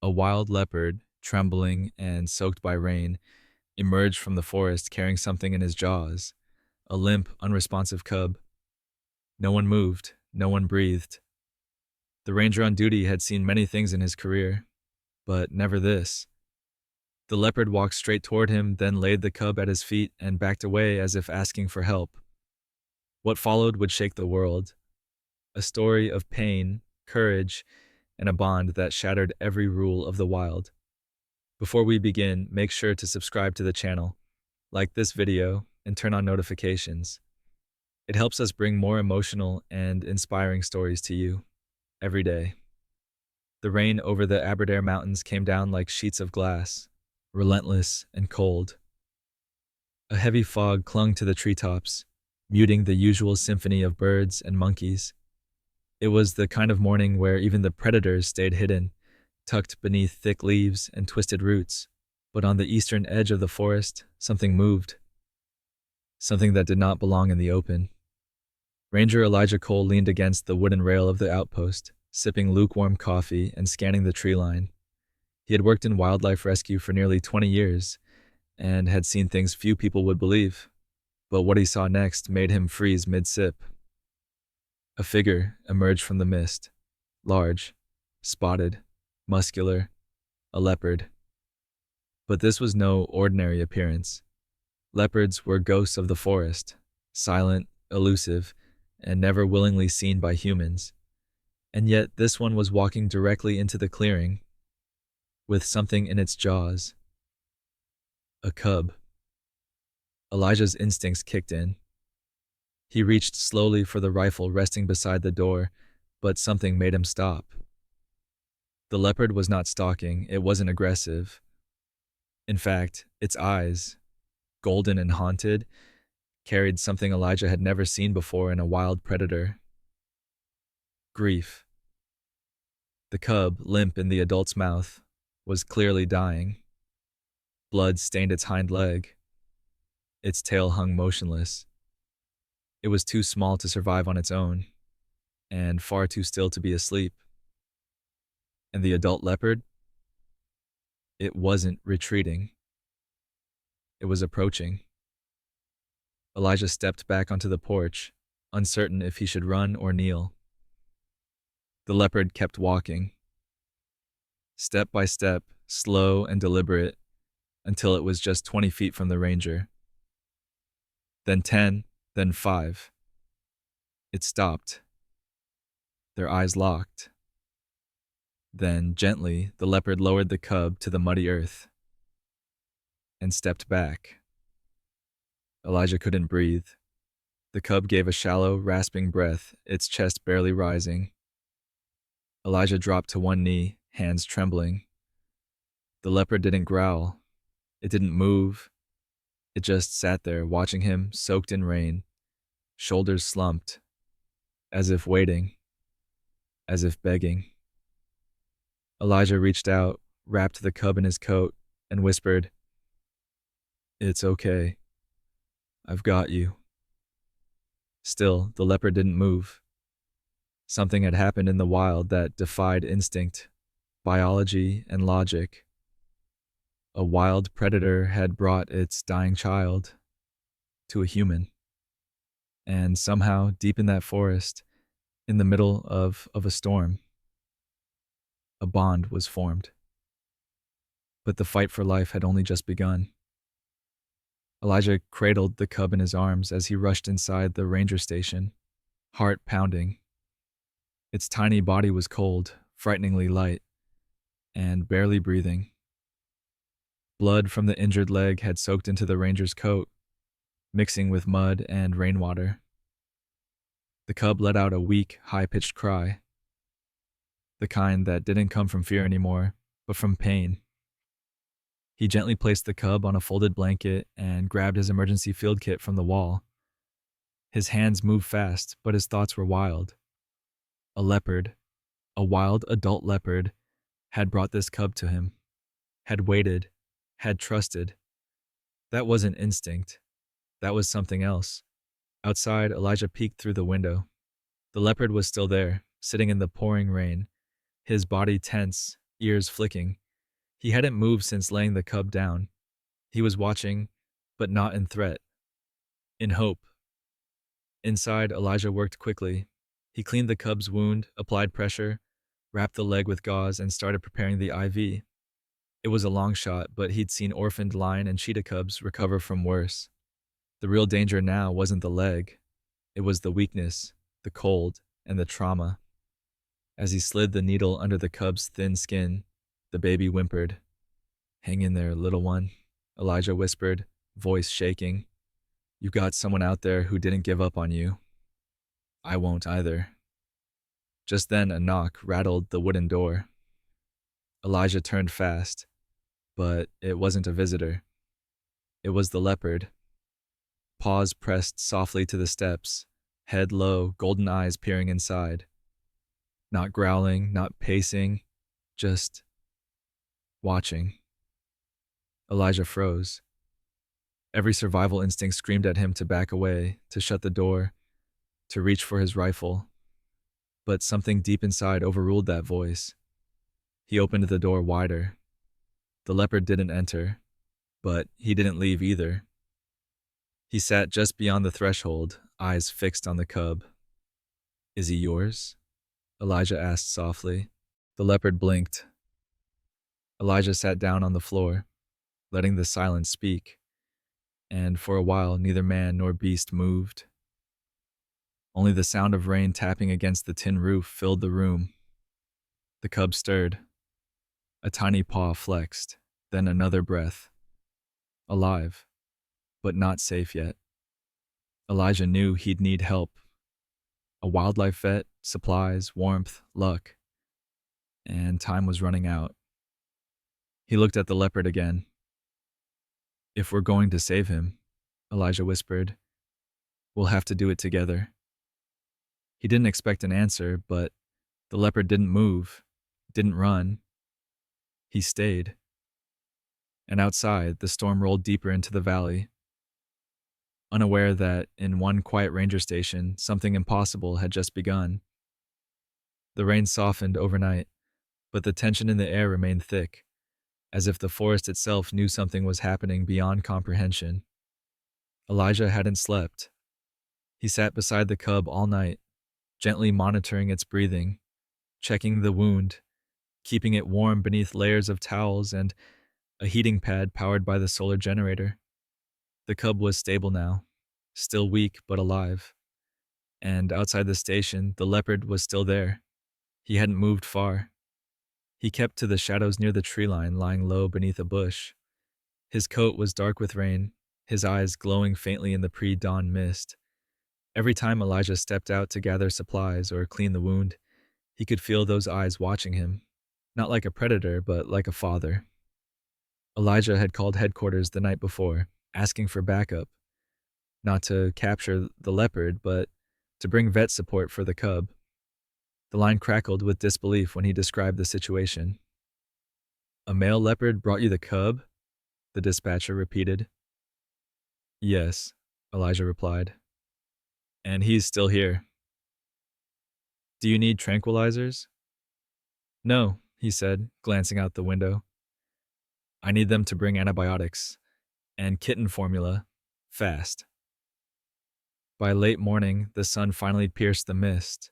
A wild leopard, trembling and soaked by rain, emerged from the forest carrying something in his jaws, a limp, unresponsive cub. No one moved, no one breathed. The ranger on duty had seen many things in his career, but never this. The leopard walked straight toward him, then laid the cub at his feet and backed away as if asking for help. What followed would shake the world. A story of pain, courage, and a bond that shattered every rule of the wild. Before we begin, make sure to subscribe to the channel, like this video, and turn on notifications. It helps us bring more emotional and inspiring stories to you every day. The rain over the Aberdare Mountains came down like sheets of glass, relentless and cold. A heavy fog clung to the treetops, muting the usual symphony of birds and monkeys. It was the kind of morning where even the predators stayed hidden, tucked beneath thick leaves and twisted roots. But on the eastern edge of the forest, something moved. Something that did not belong in the open. Ranger Elijah Cole leaned against the wooden rail of the outpost, sipping lukewarm coffee and scanning the tree line. He had worked in wildlife rescue for nearly 20 years and had seen things few people would believe. But what he saw next made him freeze mid-sip. A figure emerged from the mist, large, spotted, muscular, a leopard. But this was no ordinary appearance. Leopards were ghosts of the forest, silent, elusive, and never willingly seen by humans. And yet this one was walking directly into the clearing, with something in its jaws. A cub. Elijah's instincts kicked in. He reached slowly for the rifle resting beside the door, but something made him stop. The leopard was not stalking, it wasn't aggressive. In fact, its eyes, golden and haunted, carried something Elijah had never seen before in a wild predator. Grief. The cub, limp in the adult's mouth, was clearly dying. Blood stained its hind leg. Its tail hung motionless. It was too small to survive on its own, and far too still to be asleep. And the adult leopard? It wasn't retreating. It was approaching. Elijah stepped back onto the porch, uncertain if he should run or kneel. The leopard kept walking. Step by step, slow and deliberate, until it was just 20 feet from the ranger. Then 10, then 5. It stopped. Their eyes locked. Then, gently, the leopard lowered the cub to the muddy earth and stepped back. Elijah couldn't breathe. The cub gave a shallow, rasping breath, its chest barely rising. Elijah dropped to one knee, hands trembling. The leopard didn't growl. It didn't move. It just sat there, watching him, soaked in rain, shoulders slumped, as if waiting, as if begging. Elijah reached out, wrapped the cub in his coat, and whispered, "It's okay. I've got you." Still, the leopard didn't move. Something had happened in the wild that defied instinct, biology, and logic. A wild predator had brought its dying child to a human. And somehow, deep in that forest, in the middle of a storm, a bond was formed. But the fight for life had only just begun. Elijah cradled the cub in his arms as he rushed inside the ranger station, heart pounding. Its tiny body was cold, frighteningly light, and barely breathing. Blood from the injured leg had soaked into the ranger's coat, mixing with mud and rainwater. The cub let out a weak, high-pitched cry, the kind that didn't come from fear anymore, but from pain. He gently placed the cub on a folded blanket and grabbed his emergency field kit from the wall. His hands moved fast, but his thoughts were wild. A leopard, a wild adult leopard, had brought this cub to him, had waited, had trusted. That wasn't instinct. That was something else. Outside, Elijah peeked through the window. The leopard was still there, sitting in the pouring rain, his body tense, ears flicking. He hadn't moved since laying the cub down. He was watching, but not in threat, in hope. Inside, Elijah worked quickly. He cleaned the cub's wound, applied pressure, wrapped the leg with gauze, and started preparing the IV. It was a long shot, but he'd seen orphaned lion and cheetah cubs recover from worse. The real danger now wasn't the leg. It was the weakness, the cold, and the trauma. As he slid the needle under the cub's thin skin, the baby whimpered. "Hang in there, little one," Elijah whispered, voice shaking. "You got someone out there who didn't give up on you. I won't either." Just then a knock rattled the wooden door. Elijah turned fast, but it wasn't a visitor. It was the leopard. Paws pressed softly to the steps, head low, golden eyes peering inside. Not growling, not pacing, just watching. Elijah froze. Every survival instinct screamed at him to back away, to shut the door, to reach for his rifle. But something deep inside overruled that voice. He opened the door wider. The leopard didn't enter, but he didn't leave either. He sat just beyond the threshold, eyes fixed on the cub. "Is he yours?" Elijah asked softly. The leopard blinked. Elijah sat down on the floor, letting the silence speak, and for a while neither man nor beast moved. Only the sound of rain tapping against the tin roof filled the room. The cub stirred. A tiny paw flexed, then another breath. Alive, but not safe yet. Elijah knew he'd need help. A wildlife vet, supplies, warmth, luck. And time was running out. He looked at the leopard again. "If we're going to save him," Elijah whispered, "we'll have to do it together." He didn't expect an answer, but the leopard didn't move, didn't run. He stayed. And outside, the storm rolled deeper into the valley. Unaware that, in one quiet ranger station, something impossible had just begun. The rain softened overnight, but the tension in the air remained thick, as if the forest itself knew something was happening beyond comprehension. Elijah hadn't slept. He sat beside the cub all night, gently monitoring its breathing, checking the wound, keeping it warm beneath layers of towels and a heating pad powered by the solar generator. The cub was stable now, still weak but alive. And outside the station, the leopard was still there. He hadn't moved far. He kept to the shadows near the tree line, lying low beneath a bush. His coat was dark with rain, his eyes glowing faintly in the pre-dawn mist. Every time Elijah stepped out to gather supplies or clean the wound, he could feel those eyes watching him, not like a predator, but like a father. Elijah had called headquarters the night before, asking for backup, not to capture the leopard, but to bring vet support for the cub. The line crackled with disbelief when he described the situation. "A male leopard brought you the cub?" the dispatcher repeated. "Yes," Elijah replied. "And he's still here." "Do you need tranquilizers?" "No," he said, glancing out the window. "I need them to bring antibiotics and kitten formula fast." By late morning, the sun finally pierced the mist.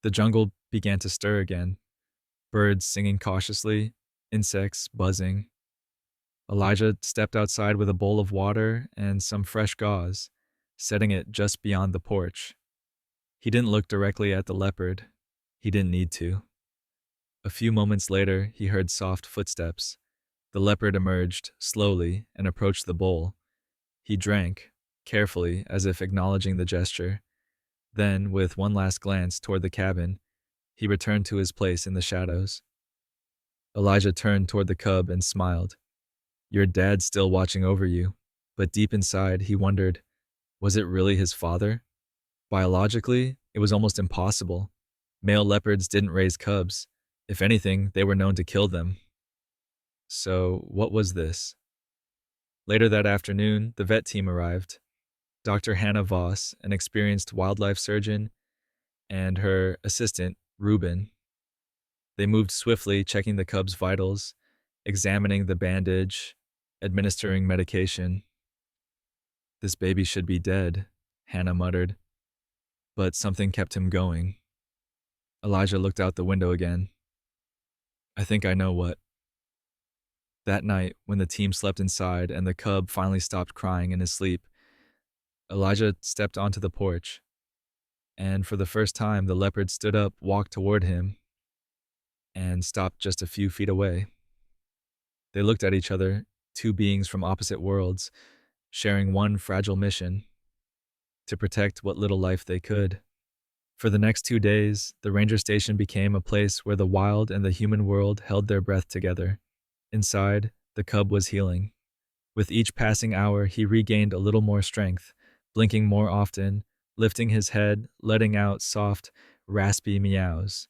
The jungle began to stir again, birds singing cautiously, insects buzzing. Elijah stepped outside with a bowl of water and some fresh gauze, setting it just beyond the porch. He didn't look directly at the leopard. He didn't need to. A few moments later, he heard soft footsteps. The leopard emerged, slowly, and approached the bowl. He drank, carefully, as if acknowledging the gesture. Then, with one last glance toward the cabin, he returned to his place in the shadows. Elijah turned toward the cub and smiled. "Your dad's still watching over you." But deep inside, he wondered, was it really his father? Biologically, it was almost impossible. Male leopards didn't raise cubs. If anything, they were known to kill them. So, what was this? Later that afternoon, the vet team arrived. Dr. Hannah Voss, an experienced wildlife surgeon, and her assistant, Ruben. They moved swiftly, checking the cub's vitals, examining the bandage, administering medication. This baby should be dead, Hannah muttered, but something kept him going. Elijah looked out the window again. I think I know what. That night, when the team slept inside and the cub finally stopped crying in his sleep, Elijah stepped onto the porch, and for the first time, the leopard stood up, walked toward him, and stopped just a few feet away. They looked at each other, two beings from opposite worlds, sharing one fragile mission: to protect what little life they could. For the next 2 days, the ranger station became a place where the wild and the human world held their breath together. Inside, the cub was healing. With each passing hour, he regained a little more strength, blinking more often, lifting his head, letting out soft, raspy meows.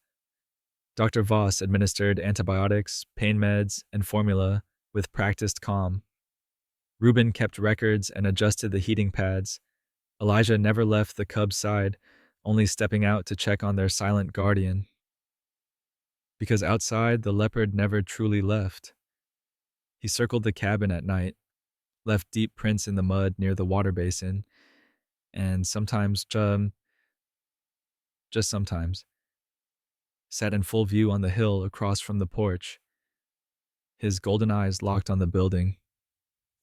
Dr. Voss administered antibiotics, pain meds, and formula with practiced calm. Reuben kept records and adjusted the heating pads. Elijah never left the cub's side, only stepping out to check on their silent guardian. Because outside, the leopard never truly left. He circled the cabin at night, left deep prints in the mud near the water basin, and sometimes, just sometimes, sat in full view on the hill across from the porch, his golden eyes locked on the building.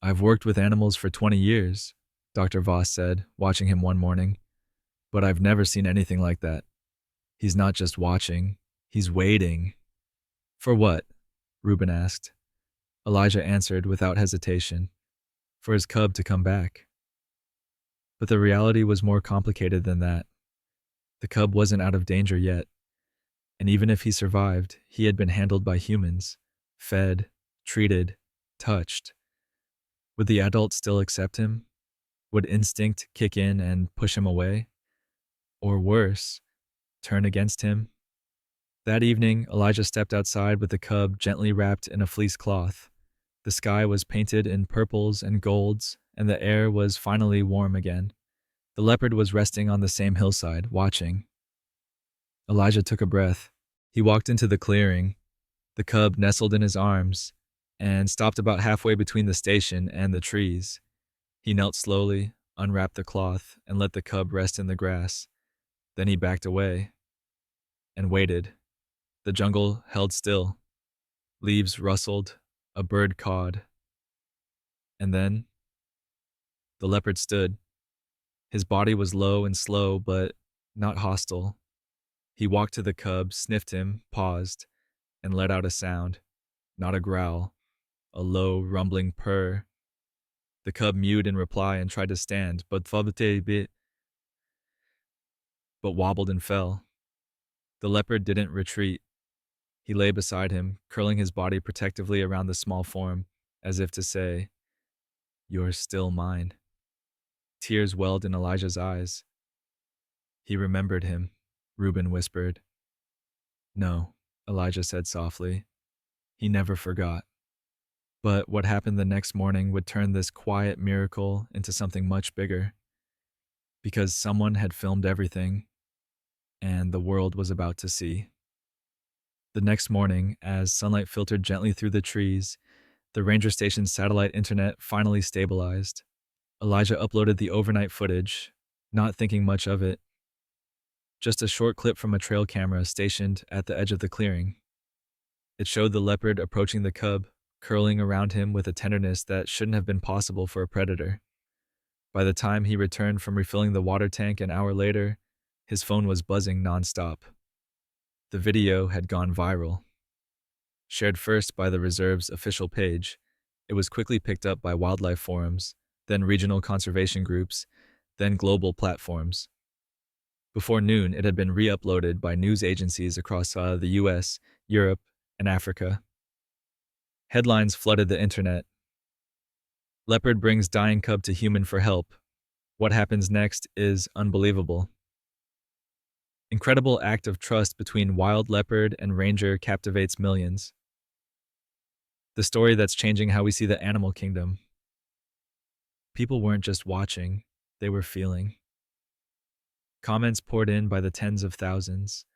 I've worked with animals for 20 years, Dr. Voss said, watching him one morning, but I've never seen anything like that. He's not just watching, he's waiting. For what? Reuben asked. Elijah answered without hesitation. For his cub to come back. But the reality was more complicated than that. The cub wasn't out of danger yet, and even if he survived, he had been handled by humans, fed, treated, touched. Would the adult still accept him? Would instinct kick in and push him away? Or worse, turn against him? That evening, Elijah stepped outside with the cub gently wrapped in a fleece cloth. The sky was painted in purples and golds, and the air was finally warm again. The leopard was resting on the same hillside, watching. Elijah took a breath. He walked into the clearing. The cub nestled in his arms and stopped about halfway between the station and the trees. He knelt slowly, unwrapped the cloth, and let the cub rest in the grass. Then he backed away and waited. The jungle held still. Leaves rustled, a bird cawed. And then the leopard stood. His body was low and slow, but not hostile. He walked to the cub, sniffed him, paused, and let out a sound. Not a growl, a low, rumbling purr. The cub mewed in reply and tried to stand, but wobbled and fell. The leopard didn't retreat. He lay beside him, curling his body protectively around the small form, as if to say, "You're still mine." Tears welled in Elijah's eyes. He remembered him, Reuben whispered. No, Elijah said softly. He never forgot. But what happened the next morning would turn this quiet miracle into something much bigger. Because someone had filmed everything, and the world was about to see. The next morning, as sunlight filtered gently through the trees, the ranger station's satellite internet finally stabilized. Elijah uploaded the overnight footage, not thinking much of it. Just a short clip from a trail camera stationed at the edge of the clearing. It showed the leopard approaching the cub, curling around him with a tenderness that shouldn't have been possible for a predator. By the time he returned from refilling the water tank an hour later, his phone was buzzing nonstop. The video had gone viral. Shared first by the reserve's official page, it was quickly picked up by wildlife forums, then regional conservation groups, then global platforms. Before noon, it had been re-uploaded by news agencies across the US, Europe, and Africa. Headlines flooded the internet. Leopard brings dying cub to human for help. What happens next is unbelievable. Incredible act of trust between wild leopard and ranger captivates millions. The story that's changing how we see the animal kingdom. People weren't just watching, they were feeling. Comments poured in by the tens of thousands.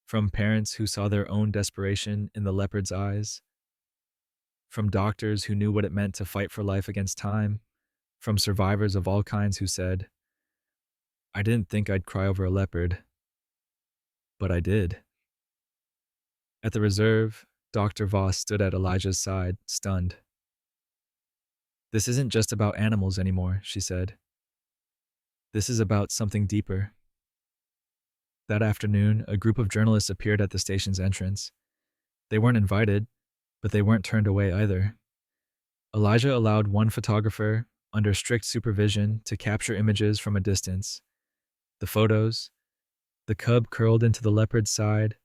From parents who saw their own desperation in the leopard's eyes, from doctors who knew what it meant to fight for life against time, from survivors of all kinds who said, I didn't think I'd cry over a leopard, but I did. At the reserve, Dr. Voss stood at Elijah's side, stunned. This isn't just about animals anymore, she said. This is about something deeper. That afternoon, a group of journalists appeared at the station's entrance. They weren't invited, but they weren't turned away either. Elijah allowed one photographer, under strict supervision, to capture images from a distance. The photos, the cub curled into the leopard's side,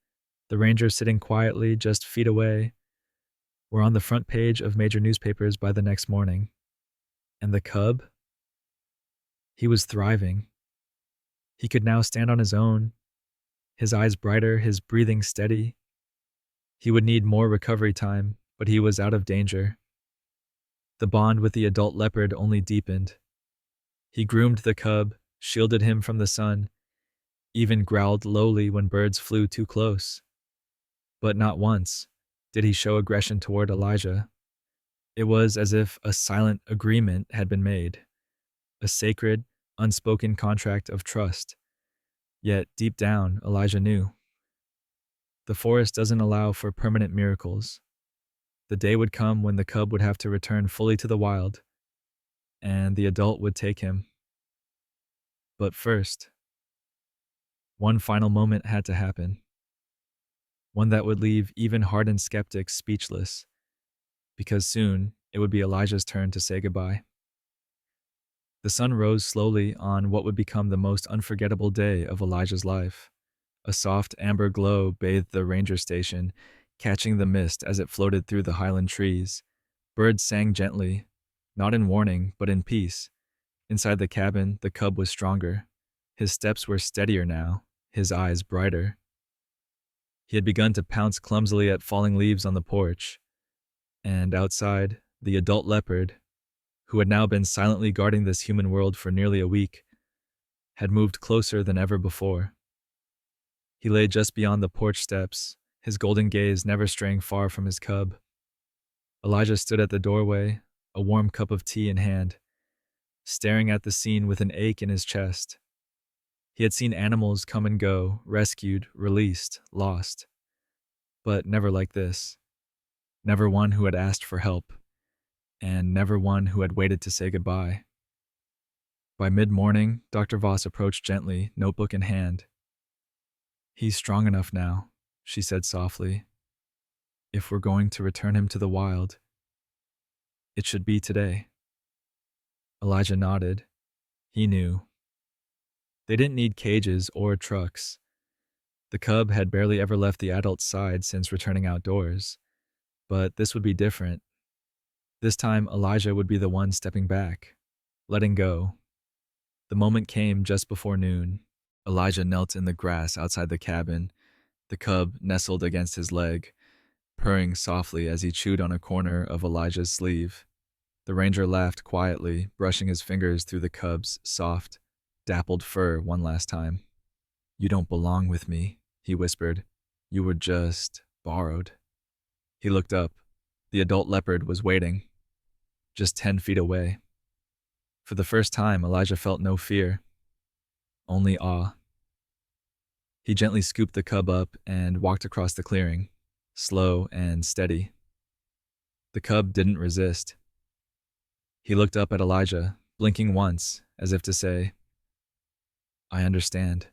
the ranger sitting quietly just feet away, were on the front page of major newspapers by the next morning. And the cub? He was thriving. He could now stand on his own, his eyes brighter, his breathing steady. He would need more recovery time, but he was out of danger. The bond with the adult leopard only deepened. He groomed the cub, shielded him from the sun, even growled lowly when birds flew too close. But not once did he show aggression toward Elijah. It was as if a silent agreement had been made, a sacred, unspoken contract of trust. Yet deep down, Elijah knew. The forest doesn't allow for permanent miracles. The day would come when the cub would have to return fully to the wild, and the adult would take him. But first, one final moment had to happen. One that would leave even hardened skeptics speechless, because soon it would be Elijah's turn to say goodbye. The sun rose slowly on what would become the most unforgettable day of Elijah's life. A soft amber glow bathed the ranger station, catching the mist as it floated through the highland trees. Birds sang gently, not in warning, but in peace. Inside the cabin, the cub was stronger. His steps were steadier now, his eyes brighter. He had begun to pounce clumsily at falling leaves on the porch. And outside, the adult leopard, who had now been silently guarding this human world for nearly a week, had moved closer than ever before. He lay just beyond the porch steps, his golden gaze never straying far from his cub. Elijah stood at the doorway, a warm cup of tea in hand, staring at the scene with an ache in his chest. He had seen animals come and go, rescued, released, lost. But never like this. Never one who had asked for help, and never one who had waited to say goodbye. By mid-morning, Dr. Voss approached gently, notebook in hand. He's strong enough now, she said softly. If we're going to return him to the wild, it should be today. Elijah nodded. He knew. They didn't need cages or trucks. The cub had barely ever left the adult's side since returning outdoors. But this would be different. This time, Elijah would be the one stepping back, letting go. The moment came just before noon. Elijah knelt in the grass outside the cabin, the cub nestled against his leg, purring softly as he chewed on a corner of Elijah's sleeve. The ranger laughed quietly, brushing his fingers through the cub's soft, dappled fur one last time. You don't belong with me, he whispered. You were just borrowed. He looked up. The adult leopard was waiting, just 10 feet away. For the first time, Elijah felt no fear, only awe. He gently scooped the cub up and walked across the clearing, slow and steady. The cub didn't resist. He looked up at Elijah, blinking once, as if to say, I understand.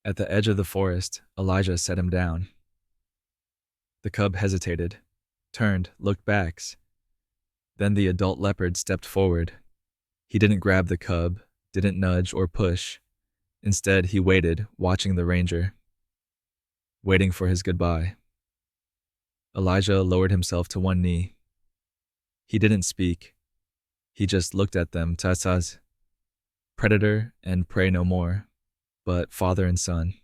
At the edge of the forest, Elijah set him down. The cub hesitated, turned, looked back. Then the adult leopard stepped forward. He didn't grab the cub, didn't nudge or push. Instead, he waited, watching the ranger, waiting for his goodbye. Elijah lowered himself to one knee. He didn't speak. He just looked at them, tazaz, predator and prey no more, but father and son.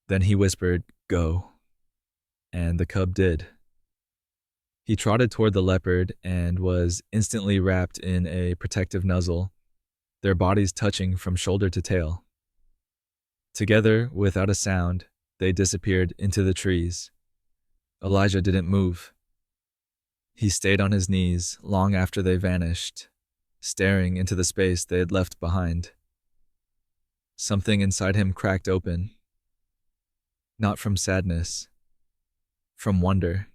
Then he whispered, go. And the cub did. He trotted toward the leopard and was instantly wrapped in a protective nuzzle, their bodies touching from shoulder to tail. Together, without a sound, they disappeared into the trees. Elijah didn't move. He stayed on his knees long after they vanished, staring into the space they had left behind. Something inside him cracked open, not from sadness, from wonder.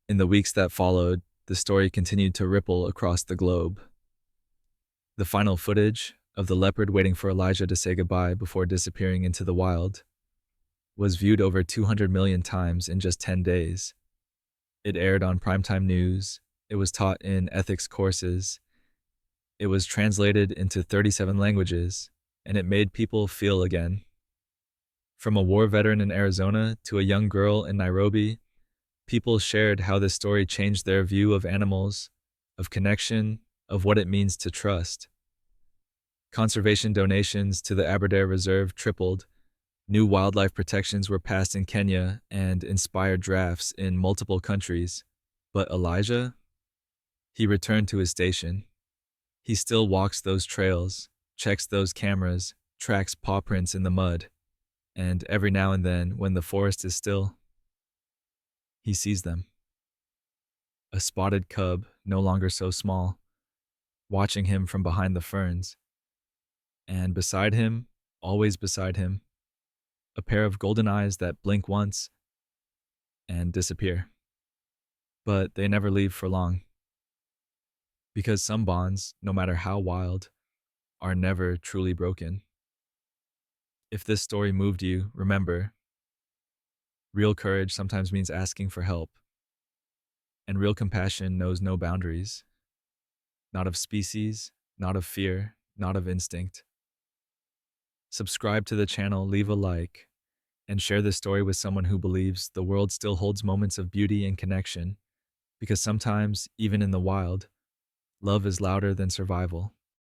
In the weeks that followed, the story continued to ripple across the globe. The final footage of the leopard waiting for Elijah to say goodbye before disappearing into the wild was viewed over 200 million times in just 10 days. It aired on primetime news, it was taught in ethics courses, it was translated into 37 languages, and it made people feel again. From a war veteran in Arizona to a young girl in Nairobi, people shared how this story changed their view of animals, of connection, of what it means to trust. Conservation donations to the Aberdare Reserve tripled. New wildlife protections were passed in Kenya and inspired drafts in multiple countries. But Elijah? He returned to his station. He still walks those trails, checks those cameras, tracks paw prints in the mud, and every now and then, when the forest is still, he sees them. A spotted cub, no longer so small, watching him from behind the ferns. And beside him, always beside him, a pair of golden eyes that blink once and disappear. But they never leave for long. Because some bonds, no matter how wild, are never truly broken. If this story moved you, remember, real courage sometimes means asking for help, and real compassion knows no boundaries. Not of species, not of fear, not of instinct. Subscribe to the channel, leave a like, and share this story with someone who believes the world still holds moments of beauty and connection, because sometimes, even in the wild, love is louder than survival.